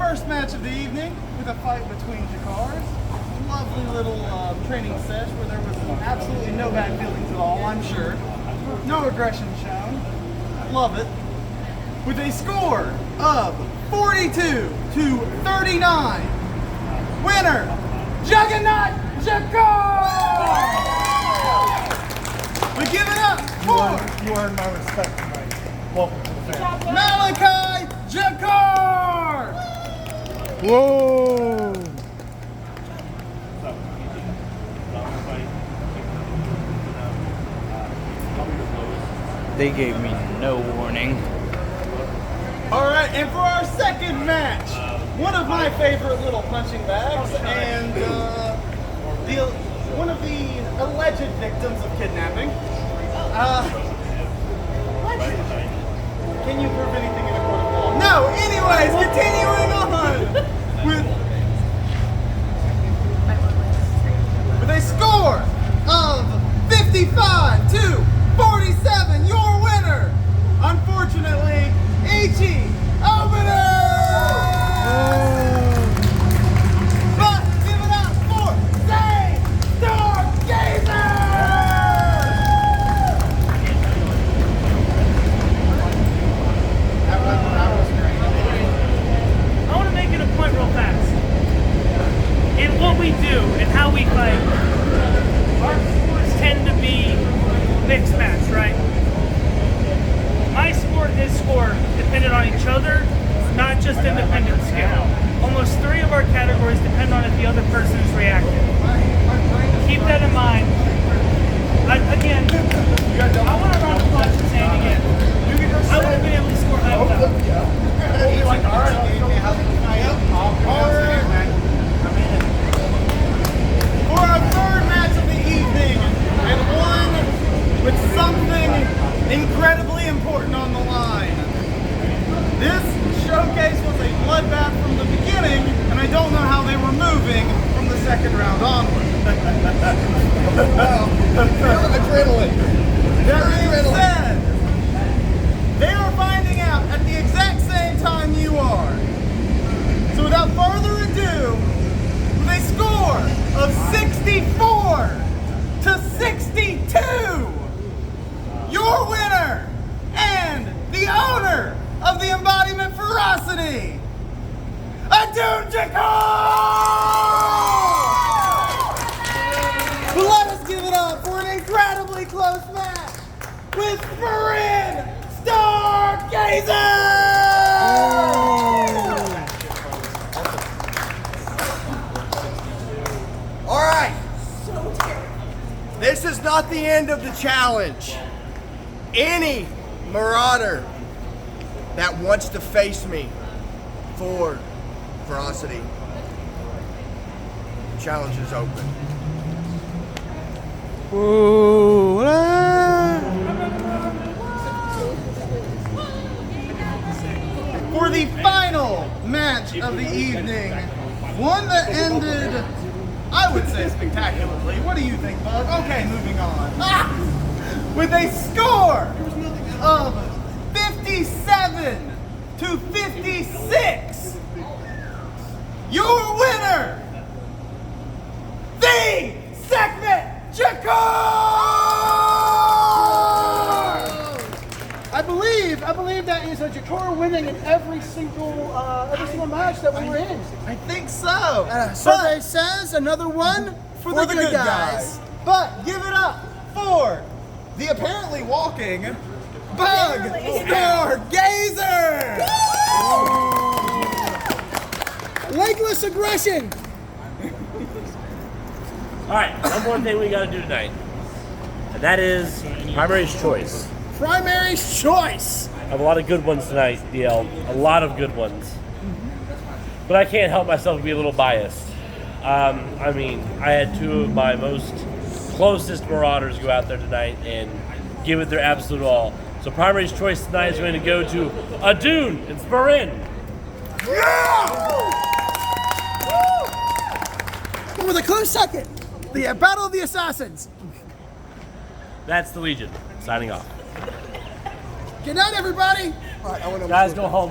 first match of the evening with a fight between Jakars. Lovely little training sesh where there was absolutely no bad feelings at all, I'm sure. No aggression shown. Love it. With a score of 42-39. Winner, Juggernaut Jakar! We give it up for You earned my respect tonight. Welcome to the family. Malachi Jakar! Whoa! They gave me no warning. All right, and for our second match, one of my favorite little punching bags, and one of the alleged victims of kidnapping. What? Can you prove anything in a court of law? No. Anyways, continuing on with a score of 55-47, your winner, unfortunately, Ichi Opener! But give it up for Zay Stargazer! I want to make it a point real fast. In what we do and how we fight, our sports tend to be mixed match, right? My sport and his sport depended on each other, not just independent skill. Almost 3 of our categories depend on if the other person is reacting. Keep that in mind. Again, I want to run the punch and say it again. I would have been able to score that without. For our third match of the evening, and one with something incredibly important on the line. This showcase was a bloodbath from the beginning, and I don't know how they were moving from the second round onward. Adrenaline. That being said, they are finding out at the exact same time you are. So without further ado, with a score of 64-62, your winner and the owner of the embodiment Ferocity, Adun Jakar! But let us give it up for an incredibly close match with Farin Stargazer! All right. This is not the end of the challenge. Any marauder that wants to face me for Ferocity, the challenge is open. Ooh, For the final match of the evening, one that ended, I would say, spectacularly. What do you think, Bug? Okay, moving on. With a score of 57-56, your winner, the Sekhmet Jakar! I believe that is a Jakar winning in every single match that we were in. I think so. Survey says another one for the good guys. But give it up for the apparently walking Bug Stargazer! Legless aggression. All right, one more thing we got to do tonight, and that is Primary's Choice. Primary's choice. I have a lot of good ones tonight, DL. A lot of good ones. But I can't help myself to be a little biased. I mean, I had 2 of my most closest Marauders go out there tonight and give it their absolute all. So Primary's Choice tonight is going to go to Adun and Sparin. But with a close second, the Battle of the Assassins. That's the Legion. Signing off. Good night, everybody. Guys, go home.